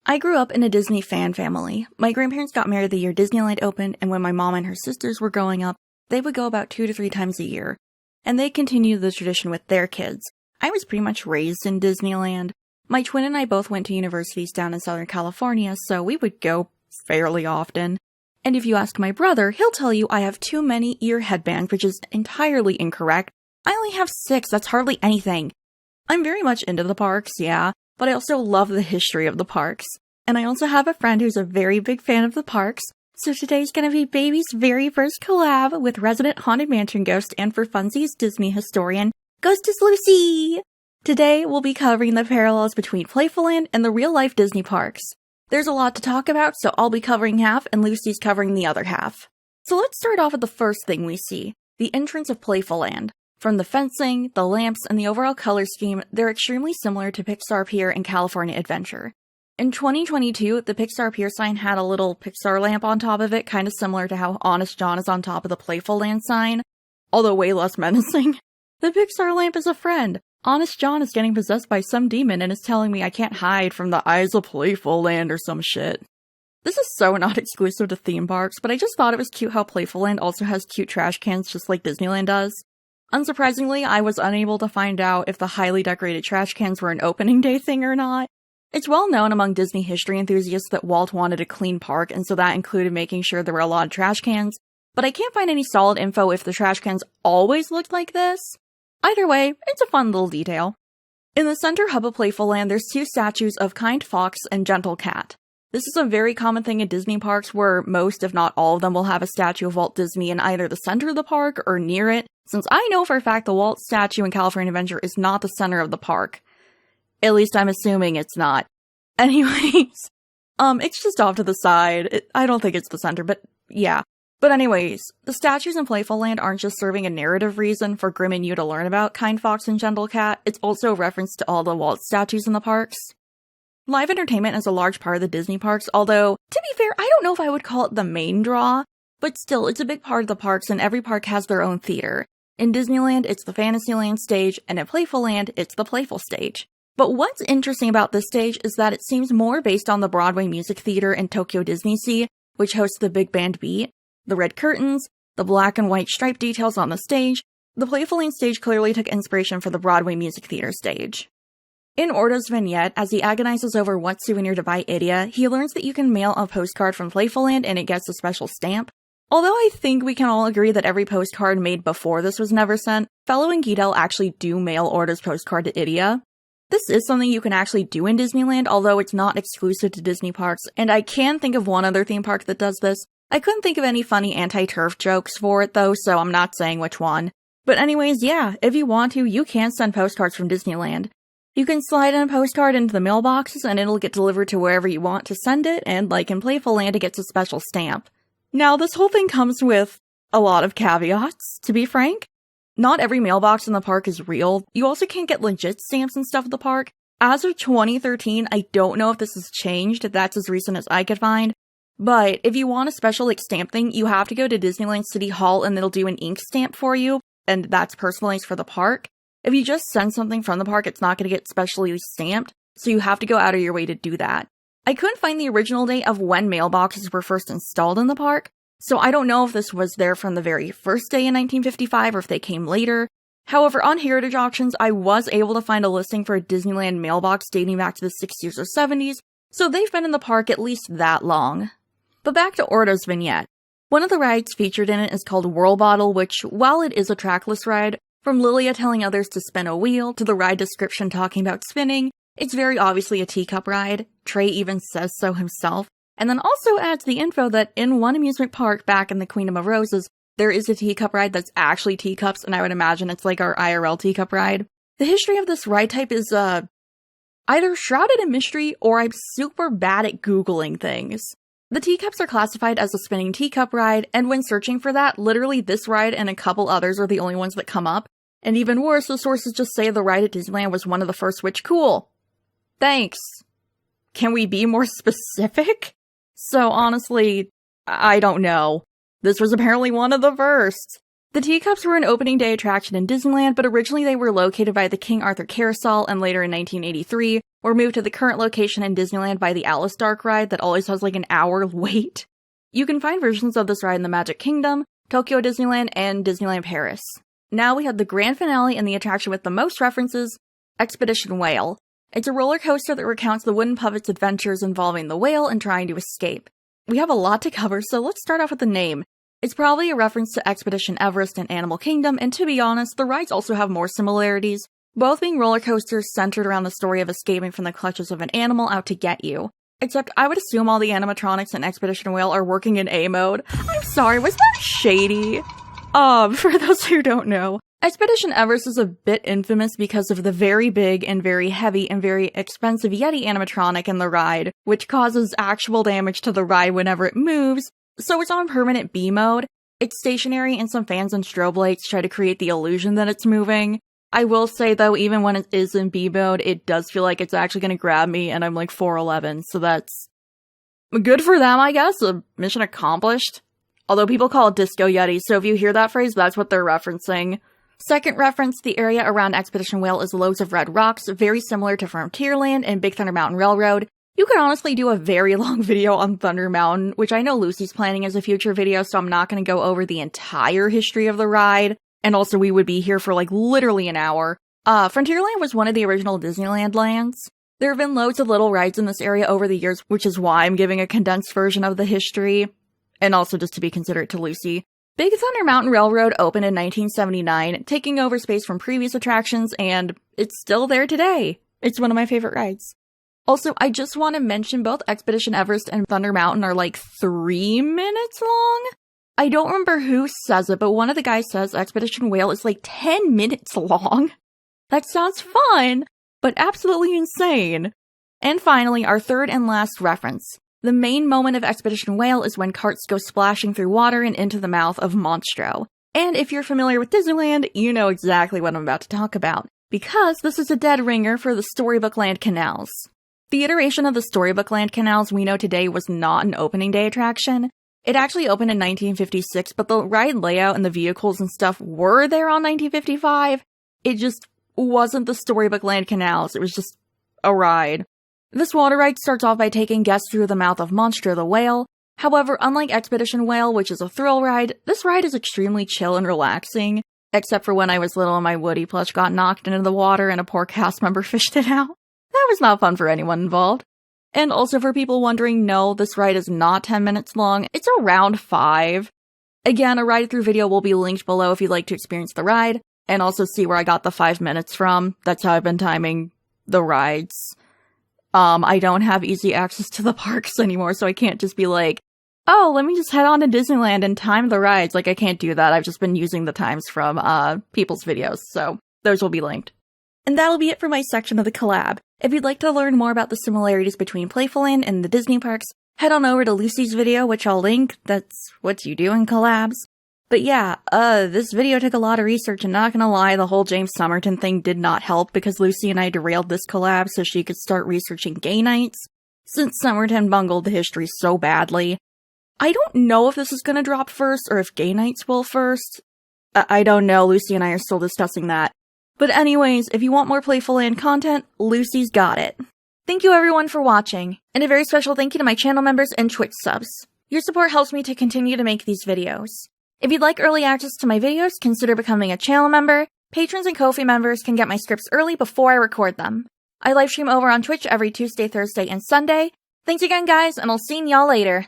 I grew up in a Disney fan family. My grandparents got married the year Disneyland opened, and when my mom and her sisters were growing up, they would go about 2 to 3 times a year. And they continued the tradition with their kids. I was pretty much raised in Disneyland. My twin and I both went to universities down in Southern California, so we would go fairly often. And if you ask my brother, he'll tell you I have too many ear headbands, which is entirely incorrect. I only have 6, that's hardly anything. I'm very much into the parks, yeah, but I also love the history of the parks. And I also have a friend who's a very big fan of the parks, so today's gonna be Baby's very first collab with resident Haunted Mansion ghost and for funsies Disney historian, Ghostess Lucy! Today, we'll be covering the parallels between Playful Land and the real-life Disney parks. There's a lot to talk about, so I'll be covering half and Lucy's covering the other half. So let's start off with the first thing we see, the entrance of Playful Land. From the fencing, the lamps, and the overall color scheme, they're extremely similar to Pixar Pier and California Adventure. In 2022, the Pixar Pier sign had a little Pixar lamp on top of it, kind of similar to how Honest John is on top of the Playful Land sign, although way less menacing. The Pixar lamp is a friend. Honest John is getting possessed by some demon and is telling me I can't hide from the eyes of Playful Land or some shit. This is so not exclusive to theme parks, but I just thought it was cute how Playful Land also has cute trash cans just like Disneyland does. Unsurprisingly, I was unable to find out if the highly decorated trash cans were an opening day thing or not. It's well known among Disney history enthusiasts that Walt wanted a clean park, and so that included making sure there were a lot of trash cans, but I can't find any solid info if the trash cans always looked like this. Either way, it's a fun little detail. In the center hub of Playful Land, there's 2 statues of Kind Fox and Gentle Cat. This is a very common thing in Disney parks where most, if not all of them, will have a statue of Walt Disney in either the center of the park or near it, since I know for a fact the Walt statue in California Adventure is not the center of the park. At least I'm assuming it's not. Anyways, it's just off to the side. I don't think it's the center, but yeah. But anyways, the statues in Playful Land aren't just serving a narrative reason for Grim and you to learn about Kind Fox and Gentle Cat, it's also a reference to all the Walt statues in the parks. Live entertainment is a large part of the Disney parks, although, to be fair, I don't know if I would call it the main draw, but still, it's a big part of the parks and every park has their own theater. In Disneyland, it's the Fantasyland stage, and in Playful Land, it's the Playful stage. But what's interesting about this stage is that it seems more based on the Broadway Music Theater in Tokyo Disney Sea, which hosts the big band Beat. The red curtains, the black and white stripe details on the stage, the Playful Land stage clearly took inspiration for the Broadway Music Theater stage. In Ortho's vignette, as he agonizes over what souvenir to buy Idia, he learns that you can mail a postcard from Playful Land and it gets a special stamp. Although I think we can all agree that every postcard made before this was never sent, Fellow and Guidel actually do mail Ortho's postcard to Idia. This is something you can actually do in Disneyland, although it's not exclusive to Disney parks, and I can think of one other theme park that does this. I couldn't think of any funny anti-turf jokes for it though, so I'm not saying which one. But anyways, yeah, if you want to, you can send postcards from Disneyland. You can slide in a postcard into the mailboxes and it'll get delivered to wherever you want to send it, and like in Playful Land, it gets a special stamp. Now, this whole thing comes with a lot of caveats, to be frank. Not every mailbox in the park is real. You also can't get legit stamps and stuff at the park. As of 2013, I don't know if this has changed, that's as recent as I could find. But if you want a special stamp thing, you have to go to Disneyland City Hall and they'll do an ink stamp for you, and that's personalized for the park. If you just send something from the park, it's not going to get specially stamped, so you have to go out of your way to do that. I couldn't find the original date of when mailboxes were first installed in the park, so I don't know if this was there from the very first day in 1955 or if they came later. However, on Heritage Auctions, I was able to find a listing for a Disneyland mailbox dating back to the 60s or 70s, so they've been in the park at least that long. But back to Ortho's vignette. One of the rides featured in it is called Whirl Bottle, which, while it is a trackless ride, from Lilia telling others to spin a wheel to the ride description talking about spinning, it's very obviously a teacup ride. Trey even says so himself, and then also adds the info that in one amusement park back in the Queen of Roses, there is a teacup ride that's actually teacups, and I would imagine it's like our IRL teacup ride. The history of this ride type is, either shrouded in mystery or I'm super bad at Googling things. The teacups are classified as a spinning teacup ride, and when searching for that, literally this ride and a couple others are the only ones that come up. And even worse, the sources just say the ride at Disneyland was one of the first, which cool. Thanks. Can we be more specific? So honestly, I don't know. This was apparently one of the first. The Teacups were an opening day attraction in Disneyland, but originally they were located by the King Arthur Carousel, and later in 1983 were moved to the current location in Disneyland by the Alice Dark ride that always has like an hour wait. You can find versions of this ride in the Magic Kingdom, Tokyo Disneyland, and Disneyland Paris. Now we have the grand finale and the attraction with the most references, Expedition Whale. It's a roller coaster that recounts the wooden puppet's adventures involving the whale and trying to escape. We have a lot to cover, so let's start off with the name. It's probably a reference to Expedition Everest and Animal Kingdom, and to be honest, the rides also have more similarities, both being roller coasters centered around the story of escaping from the clutches of an animal out to get you. Except I would assume all the animatronics in Expedition Whale are working in A mode. I'm sorry, was that shady? For those who don't know, Expedition Everest is a bit infamous because of the very big and very heavy and very expensive Yeti animatronic in the ride, which causes actual damage to the ride whenever it moves, so it's on permanent B mode. It's stationary and some fans and strobe lights try to create the illusion that it's moving. I will say though, even when it is in B mode, it does feel like it's actually gonna grab me and I'm like 4'11", so that's good for them, I guess. A mission accomplished. Although people call it Disco Yeti, so if you hear that phrase, that's what they're referencing. Second reference, the area around Expedition Whale is loads of red rocks, very similar to Frontierland and Big Thunder Mountain Railroad. You could honestly do a very long video on Thunder Mountain, which I know Lucy's planning as a future video, so I'm not going to go over the entire history of the ride. And also, we would be here for like literally an hour. Frontierland was one of the original Disneyland lands. There have been loads of little rides in this area over the years, which is why I'm giving a condensed version of the history. And also just to be considerate to Lucy. Big Thunder Mountain Railroad opened in 1979, taking over space from previous attractions, and it's still there today. It's one of my favorite rides. Also, I just want to mention both Expedition Everest and Thunder Mountain are like 3 minutes long. I don't remember who says it, but one of the guys says Expedition Whale is like 10 minutes long. That sounds fun, but absolutely insane. And finally, our third and last reference. The main moment of Expedition Whale is when carts go splashing through water and into the mouth of Monstro. And if you're familiar with Disneyland, you know exactly what I'm about to talk about, because this is a dead ringer for the Storybook Land canals. The iteration of the Storybook Land canals we know today was not an opening day attraction. It actually opened in 1956, but the ride layout and the vehicles and stuff were there on 1955. It just wasn't the Storybook Land canals, it was just a ride. This water ride starts off by taking guests through the mouth of Monstro the whale. However, unlike Expedition Whale, which is a thrill ride, this ride is extremely chill and relaxing, except for when I was little and my Woody plush got knocked into the water and a poor cast member fished it out. That was not fun for anyone involved. And also for people wondering, no, this ride is not 10 minutes long, it's around 5. Again, a ride through video will be linked below if you'd like to experience the ride, and also see where I got the 5 minutes from. That's how I've been timing the rides. I don't have easy access to the parks anymore, so I can't just be like, oh, let me just head on to Disneyland and time the rides. Like, I can't do that. I've just been using the times from, people's videos, so those will be linked. And that'll be it for my section of the collab. If you'd like to learn more about the similarities between Playful Land and the Disney parks, head on over to Lucy's video, which I'll link. That's what you do in collabs. But yeah, this video took a lot of research, and not gonna lie, the whole James Somerton thing did not help because Lucy and I derailed this collab so she could start researching gay nights, since Somerton bungled the history so badly. I don't know if this is gonna drop first, or if gay nights will first. I don't know, Lucy and I are still discussing that. But anyways, if you want more Playful Land content, Lucy's got it. Thank you everyone for watching, and a very special thank you to my channel members and Twitch subs. Your support helps me to continue to make these videos. If you'd like early access to my videos, consider becoming a channel member. Patrons and Ko-fi members can get my scripts early before I record them. I livestream over on Twitch every Tuesday, Thursday, and Sunday. Thanks again, guys, and I'll see y'all later.